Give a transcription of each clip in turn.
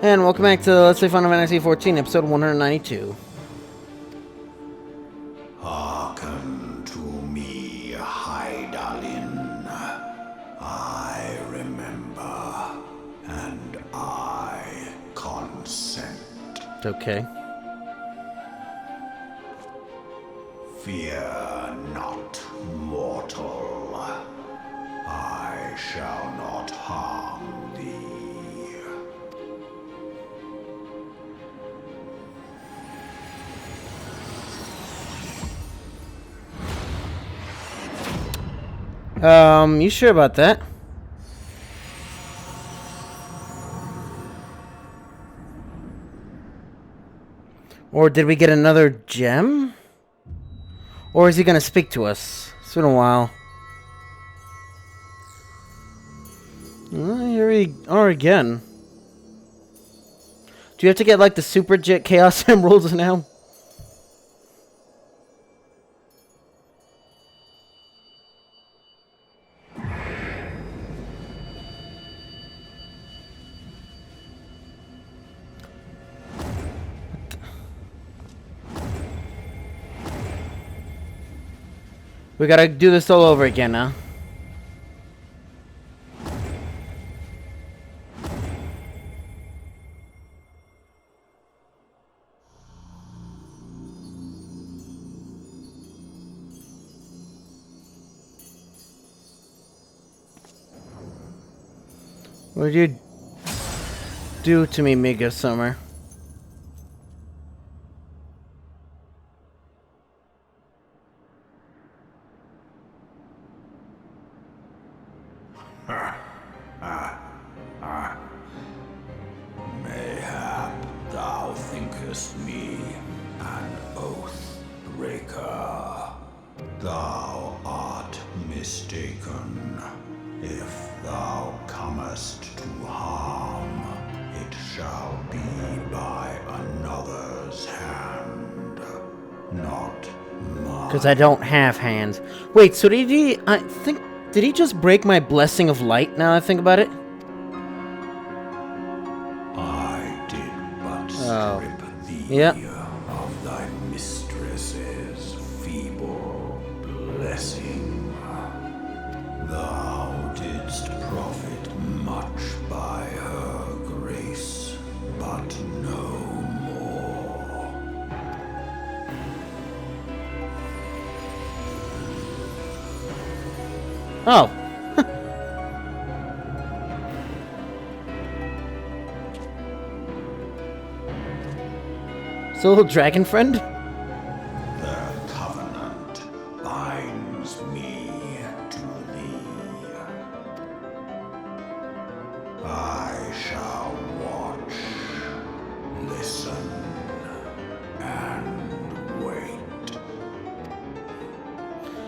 And welcome back to Let's Play Final Fantasy XIV, episode 192. Hearken to me, Hydaelyn. I remember, and I consent. Okay. Fear not, mortal. I shall not harm thee. You sure about that? Or did we get another gem? Or is he gonna speak to us? It's been a while. Here we are again. Do you have to get like the Super Jet Chaos Emeralds now? We gotta do this all over again now. What did you do to me, Mega Summer? Mayhap thou thinkest me an oath breaker. Thou art mistaken. If thou comest to harm, it shall be by another's hand, not mine. Because I don't have hands. Wait, so did he... Did he just break my blessing of light, now that I think about it? I did but strip thee of thy mistress's feeble blessing. Thou didst profit much by her grace, but no more. Oh. It's a little dragon friend? The covenant binds me to thee. I shall watch, listen, and wait.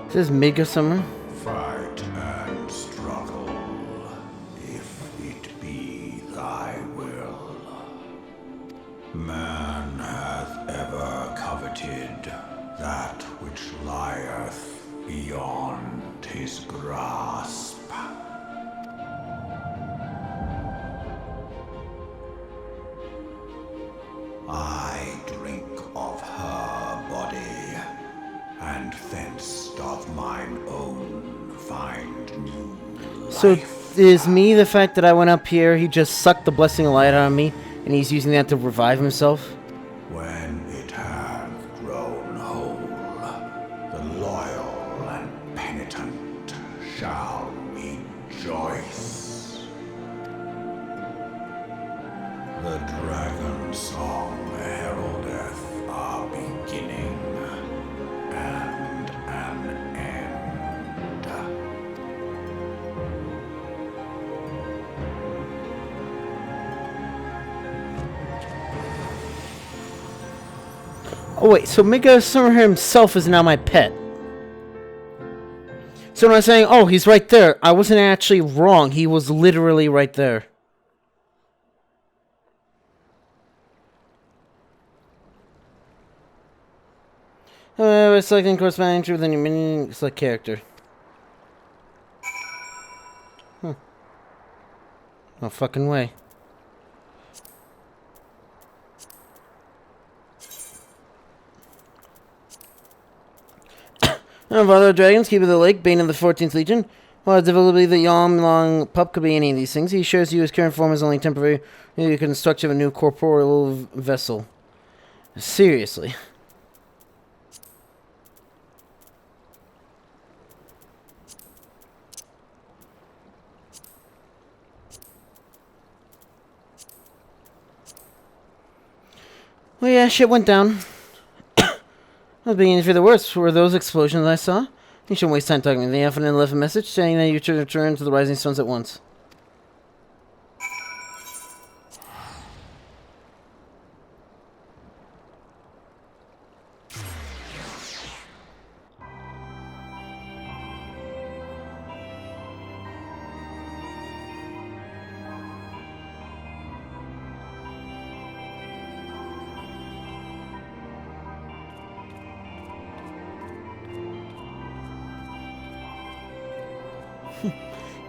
This is Mega Summer. Fight and struggle, if it be thy will. Man hath ever coveted that which lieth beyond his grasp. I drink of her body, and thence doth mine own find new life. So, is me the fact that I went up here, he just sucked the blessing of light out of me, and he's using that to revive himself? When it hath grown whole, the loyal and penitent shall rejoice. The dragon song heraldeth our beginning and an end. Oh wait, so Mega Summer himself is now my pet. So when I was saying, oh, he's right there, I wasn't actually wrong. He was literally right there. Selecting corresponding entry within your mini select character. No fucking way. Father of Dragons, Keeper of the Lake, Bane of the 14th Legion. While developing the Yom-Long pup could be any of these things, he assures you his current form is only temporary. You can construct a new corporeal vessel. Seriously. Well, yeah, shit went down. I was beginning to fear the worst. Were those explosions I saw? You shouldn't waste time talking to me. They often left a message saying that you should return to the Rising Stones at once.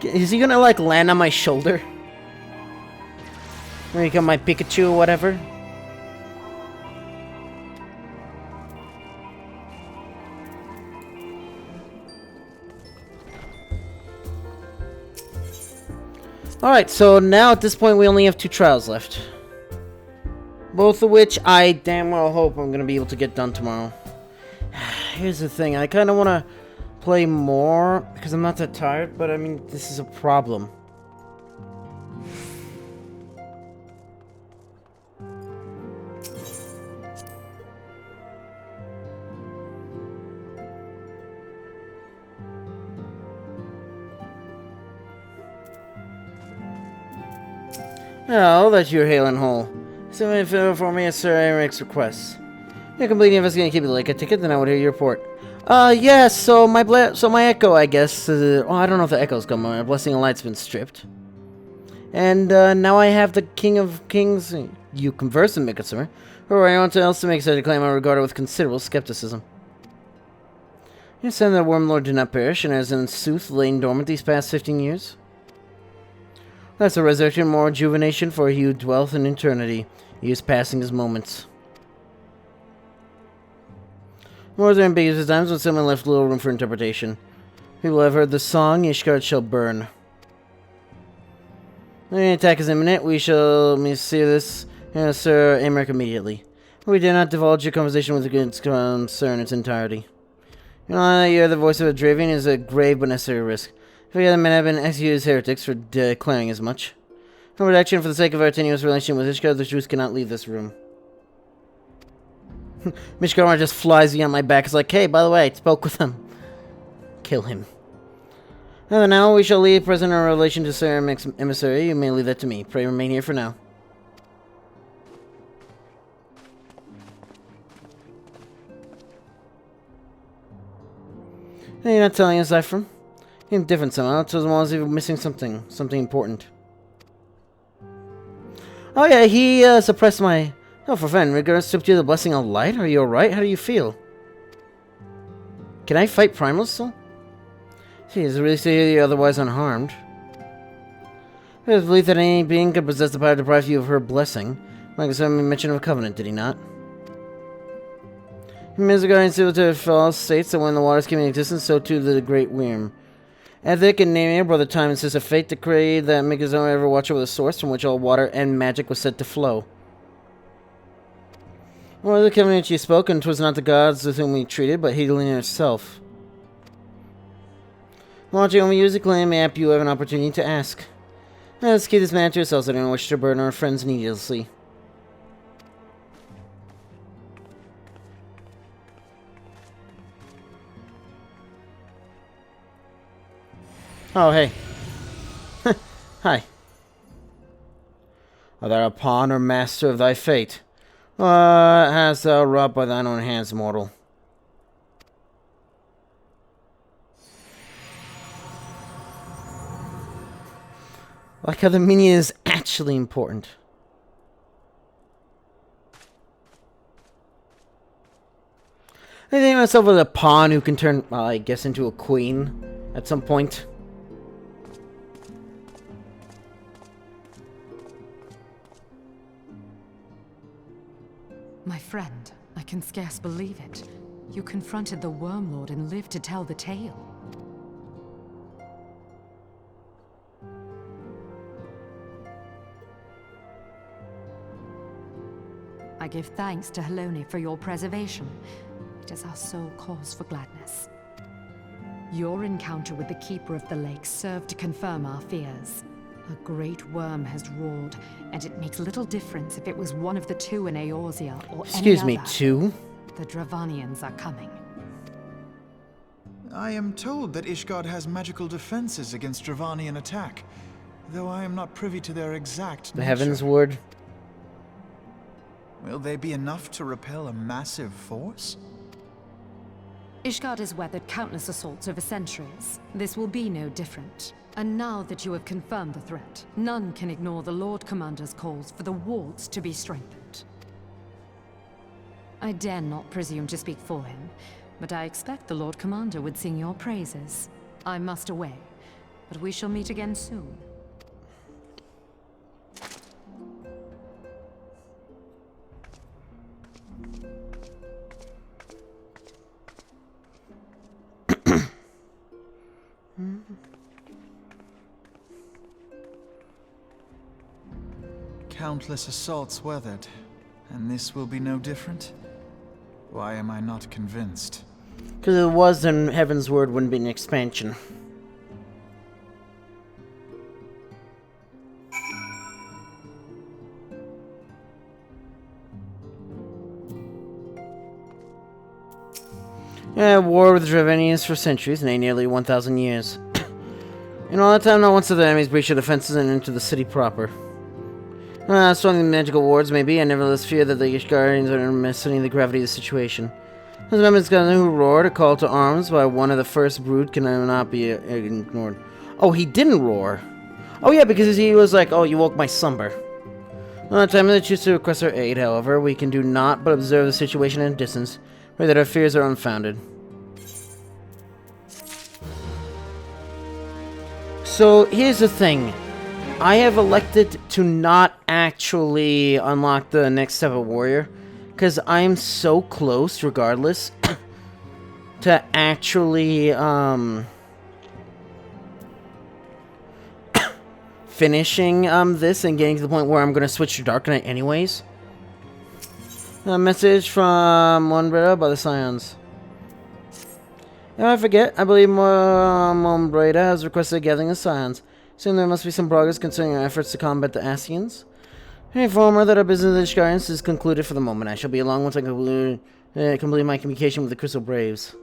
Is he gonna, like, land on my shoulder? Or become my Pikachu or whatever? Alright, so now at this point we only have 2 trials left. Both of which I damn well hope I'm gonna be able to get done tomorrow. Here's the thing, I kinda wanna play more because I'm not that tired, but I mean, this is a problem. Oh, that's your hailing hole. So for me, Sir Eric's request. You're completely investigating keep it like a ticket, then I would hear your report. Yeah, so my echo, I guess, well, I don't know if the echo's come. My blessing of light's been stripped. And, now I have the King of Kings, you converse with Mikasur, or anyone else to make such a claim I regard it with considerable skepticism. You said that Wormlord did not perish, and has in sooth lain dormant these past 15 years? That's a resurrection, more rejuvenation, for he who dwelleth in eternity. He is passing his moments. More than ambiguous times when someone left little room for interpretation. People have heard the song, Ishgard shall burn. When the attack is imminent, we shall see this, Sir Amric, immediately. We dare not divulge your conversation with its concern in its entirety. You know that you're the voice of a Dravian is a grave but necessary risk. If the other men have been executed as heretics for declaring as much. No redaction for the sake of our tenuous relation with Ishgard, the truth cannot leave this room. Mishkar just flies me on my back. It's like, hey, by the way, I spoke with him. Kill him. And now we shall leave present in relation to Sir Eric's emissary. You may leave that to me. Pray remain here for now. Hey, you're not telling us, Zyphreium? You're different somehow. It's as well as you're missing something important. Oh yeah, he suppressed my... Oh, for fun. Regards to the blessing of light? Are you alright? How do you feel? Can I fight Primal still? Gee, is it really say you're otherwise unharmed? I believe that any being could possess the power to deprive you of her blessing. Like some mention of a covenant, did he not? Mizgard Institute Falls states that when the waters came into existence, so too did the Great Wyrm. Ethic and Namir, brother time and sister fate, decreed that Mikazona ever watch over the source from which all water and magic was said to flow. Well, the covenant she spoke, and 'twas not the gods with whom we treated, but Helena herself. Watching over music claim, app you have an opportunity to ask. Let's keep this man to yourselves. I don't wish to burden our friends needlessly. Oh, hey. Hi. Art thou a pawn or master of thy fate? What hast thou wrought by thine own hands, mortal? Like how the meaning is actually important. I think myself as a pawn who can turn, well, I guess, into a queen at some point. My friend, I can scarce believe it. You confronted the Wormlord and lived to tell the tale. I give thanks to Halone for your preservation. It is our sole cause for gladness. Your encounter with the Keeper of the Lake served to confirm our fears. A great worm has roared, and it makes little difference if it was one of the two in Eorzea or Excuse any me, other. two? The Dravanians are coming. I am told that Ishgard has magical defenses against Dravanian attack, though I am not privy to their exact The nature. Heaven's Ward? Will they be enough to repel a massive force? Ishgard has weathered countless assaults over centuries. This will be no different. And now that you have confirmed the threat, none can ignore the Lord Commander's calls for the walls to be strengthened. I dare not presume to speak for him, but I expect the Lord Commander would sing your praises. I must away, but we shall meet again soon. Countless assaults weathered, and this will be no different? Why am I not convinced? Because it was, then Heaven's Word wouldn't be an expansion. Yeah, war with the Dravanians for centuries, nay, nearly 1,000 years. In all that time, not once have the enemies breached the defenses and entered the city proper. Strong the magical wards may be, I nevertheless fear that the Ishgardians are underestimating the gravity of the situation. As members who roared a call to arms by one of the first brood cannot be ignored. Oh, he didn't roar. Oh yeah, because he was like, oh, you woke my slumber. Time they choose to request our aid, however, we can do naught but observe the situation at a distance, pray that our fears are unfounded. So, here's the thing. I have elected to not actually unlock the next step of Warrior, because I'm so close, regardless, to actually, finishing, this and getting to the point where I'm going to switch to Dark Knight anyways. A message from Monbreda by the Scions. I forget, I believe Monbreda has requested a gathering of Scions. Soon there must be some progress concerning our efforts to combat the Ascians. I inform her that our business with the Ishgarians is concluded for the moment. I shall be along once I complete my communication with the Crystal Braves.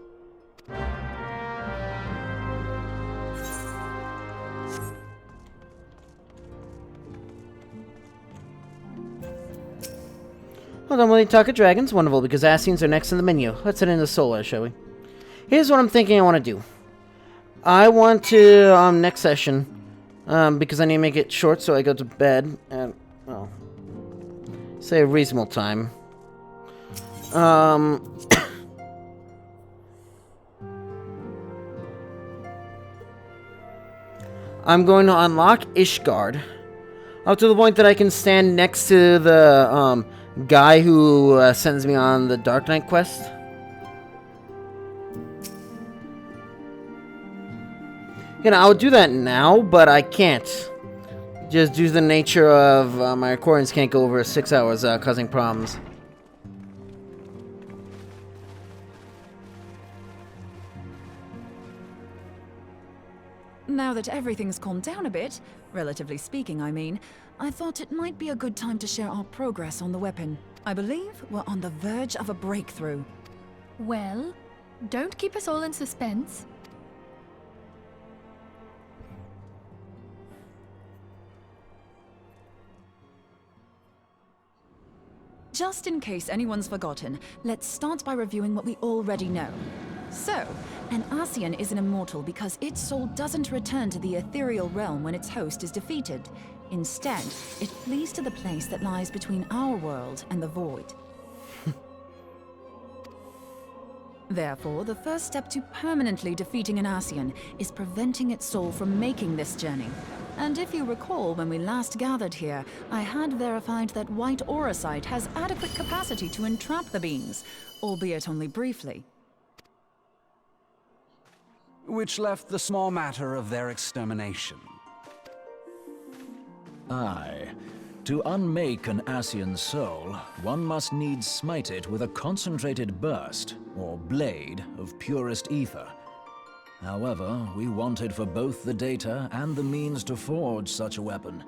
Hold on, will you talk of dragons? Wonderful, because Ascians are next in the menu. Let's head into Solar, shall we? Here's what I'm thinking I want to do. I want to, next session, because I need to make it short so I go to bed at, well, say a reasonable time. I'm going to unlock Ishgard up to the point that I can stand next to the, guy who sends me on the Dark Knight quest. You know, I would do that now, but I can't. Just due to the nature of my recordings can't go over 6 hours, causing problems. Now that everything's calmed down a bit, relatively speaking I mean, I thought it might be a good time to share our progress on the weapon. I believe we're on the verge of a breakthrough. Well, don't keep us all in suspense. Just in case anyone's forgotten, let's start by reviewing what we already know. So, an Ascian is an immortal because its soul doesn't return to the ethereal realm when its host is defeated. Instead, it flees to the place that lies between our world and the void. Therefore, the first step to permanently defeating an Ascian is preventing its soul from making this journey. And if you recall, when we last gathered here, I had verified that white auracite has adequate capacity to entrap the beings, albeit only briefly. which left the small matter of their extermination. Aye. To unmake an Ascian soul, one must needs smite it with a concentrated burst, or blade, of purest ether. However, we wanted for both the data and the means to forge such a weapon.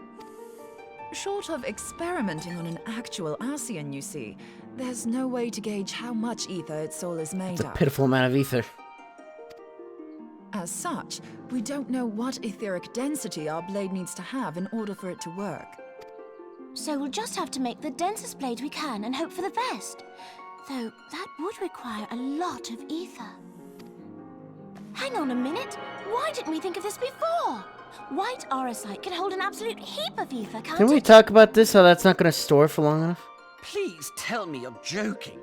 Short of experimenting on an actual Ascian, you see, there's no way to gauge how much ether its soul is made It's a of. pitiful amount of ether. As such, we don't know what etheric density our blade needs to have in order for it to work. So we'll just have to make the densest blade we can and hope for the best. Though that would require a lot of ether. Hang on a minute. Why didn't we think of this before? White auricite can hold an absolute heap of ether, can't Can we it? talk about this? How that's not going to store for long enough? Please tell me you're joking.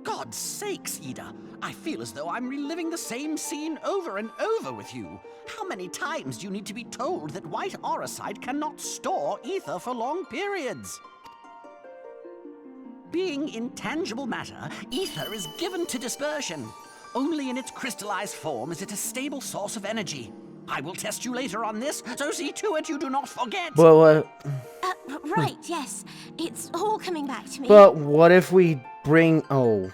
God's sakes, Ida. I feel as though I'm reliving the same scene over and over with you. How many times do you need to be told that white auricite cannot store ether for long periods? Being intangible matter, ether is given to dispersion. Only in its crystallized form is it a stable source of energy. I will test you later on this, so see to it you do not forget. Well, Right, yes. It's all coming back to me. but what if we bring... Oh.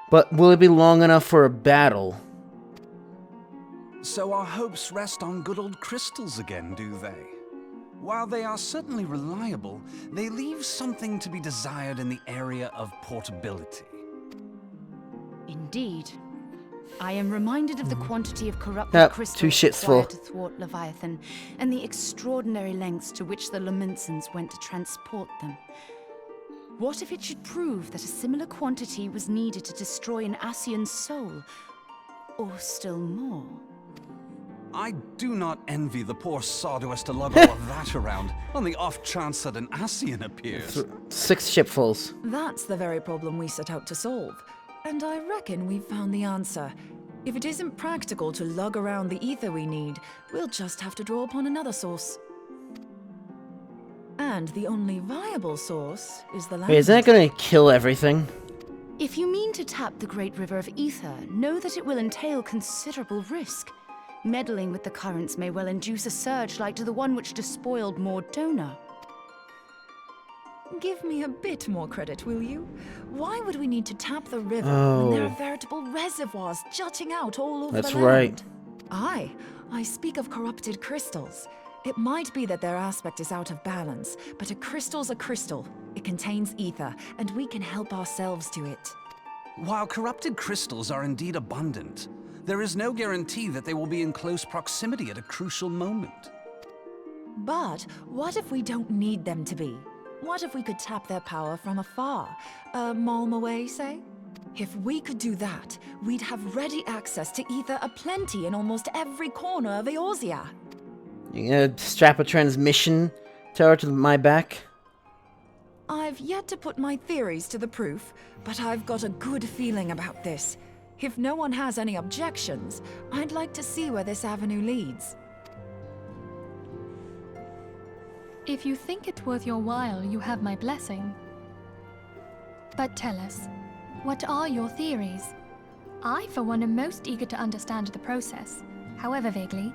But will it be long enough for a battle? So our hopes rest on good old crystals again, do they? While they are certainly reliable, they leave something to be desired in the area of portability. Indeed. I am reminded of the quantity of corrupted Yep, crystals 2 shits full. required to thwart Leviathan, and the extraordinary lengths to which the Lamentsons went to transport them. What if it should prove that a similar quantity was needed to destroy an Ascian soul? Or still more? I do not envy the poor sod who has to lug all of that around, on the off chance that an Ascian appears. 6 shipfuls. That's the very problem we set out to solve. And I reckon we've found the answer. If it isn't practical to lug around the ether we need, we'll just have to draw upon another source. And the only viable source is the land. Wait, isn't that going to kill everything? If you mean to tap the Great River of Ether, know that it will entail considerable risk. Meddling with the currents may well induce a surge like to the one which despoiled Mordona. Give me a bit more credit, will you? Why would we need to tap the river when there are veritable reservoirs jutting out all over That's the land? right. Aye, I speak of corrupted crystals. It might be that their aspect is out of balance, but a crystal's a crystal. It contains ether, and we can help ourselves to it. While corrupted crystals are indeed abundant, there is no guarantee that they will be in close proximity at a crucial moment. But what if we don't need them to be? What if we could tap their power from afar? A malm away, say? If we could do that, we'd have ready access to ether aplenty in almost every corner of Eorzea. You gonna strap a transmission tower to my back? I've yet to put my theories to the proof, but I've got a good feeling about this. If no one has any objections, I'd like to see where this avenue leads. If you think it worth your while, you have my blessing. But tell us, what are your theories? I, for one, am most eager to understand the process, however vaguely.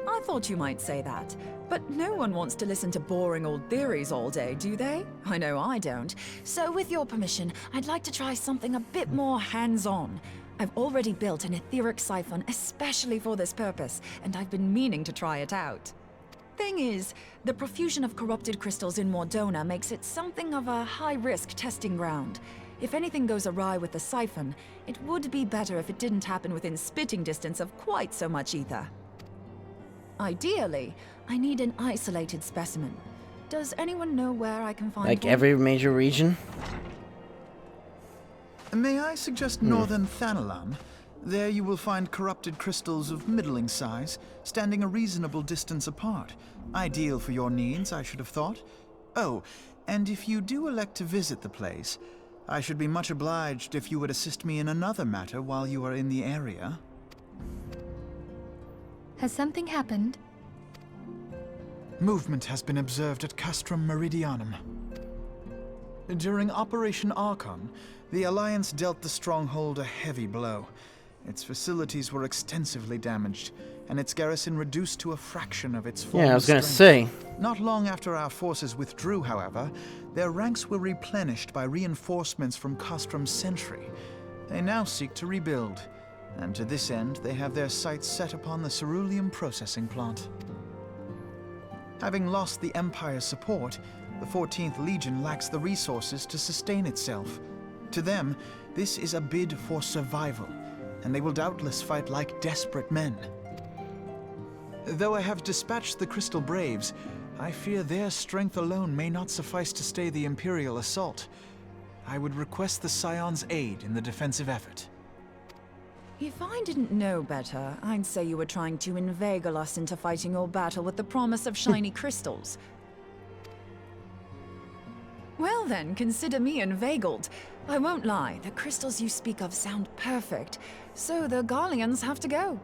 I thought you might say that, but no one wants to listen to boring old theories all day, do they? I know I don't. So with your permission, I'd like to try something a bit more hands-on. I've already built an etheric siphon especially for this purpose, and I've been meaning to try it out. Thing is, the profusion of corrupted crystals in Mordona makes it something of a high-risk testing ground. If anything goes awry with the siphon, it would be better if it didn't happen within spitting distance of quite so much ether. Ideally, I need an isolated specimen. Does anyone know where I can find Like one? every major region? May I suggest northern Thanalan? There you will find corrupted crystals of middling size, standing a reasonable distance apart. Ideal for your needs, I should have thought. Oh, and if you do elect to visit the place, I should be much obliged if you would assist me in another matter while you are in the area. Has something happened? Movement has been observed at Castrum Meridianum. During Operation Archon, the Alliance dealt the stronghold a heavy blow. Its facilities were extensively damaged, and its garrison reduced to a fraction of its former Yeah, I was gonna strength. say. Not long after our forces withdrew, however, their ranks were replenished by reinforcements from Kostrom's sentry. They now seek to rebuild, and to this end they have their sights set upon the ceruleum processing plant. Having lost the Empire's support, the 14th Legion lacks the resources to sustain itself. To them, this is a bid for survival, and they will doubtless fight like desperate men. Though I have dispatched the Crystal Braves, I fear their strength alone may not suffice to stay the Imperial assault. I would request the Scion's aid in the defensive effort. If I didn't know better, I'd say you were trying to inveigle us into fighting your battle with the promise of shiny crystals. Well then, consider me inveigled. I won't lie, the crystals you speak of sound perfect, so the Garleans have to go.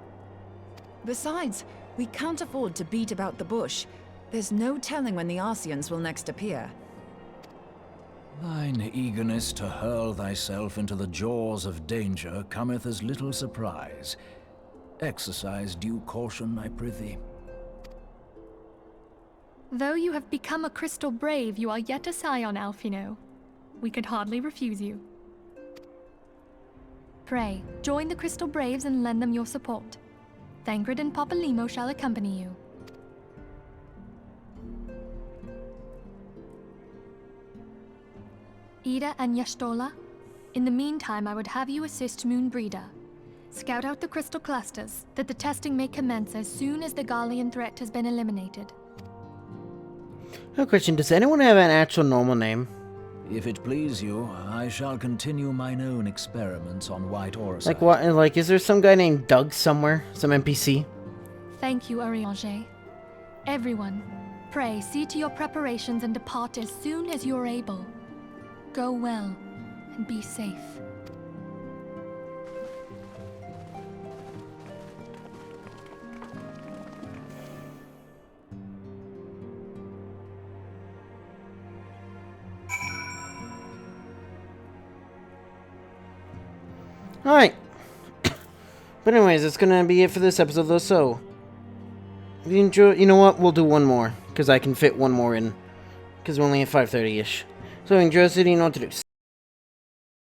Besides, we can't afford to beat about the bush. There's no telling when the Arsians will next appear. Thine eagerness to hurl thyself into the jaws of danger cometh as little surprise. Exercise due caution, I prithee. Though you have become a crystal brave, you are yet a scion, Alphino. We could hardly refuse you. Pray, join the Crystal Braves and lend them your support. Thangred and Papalymo shall accompany you. Ida and Yashtola, in the meantime I would have you assist Moonbreeder. Scout out the crystal clusters, that the testing may commence as soon as the Garlean threat has been eliminated. A question, does anyone have an actual normal name? If it please you, I shall continue mine own experiments on White Orsite. Like what? Like, is there some guy named Doug somewhere? Some NPC? Thank you, Urianger. Everyone, pray see to your preparations and depart as soon as you're able. Go well, and be safe. Alright. But anyways, that's gonna be it for this episode though, so if you enjoy, you know what, we'll do one more, because I can fit one more in, because we're only at 5:30ish. So enjoy the city, you know what to do.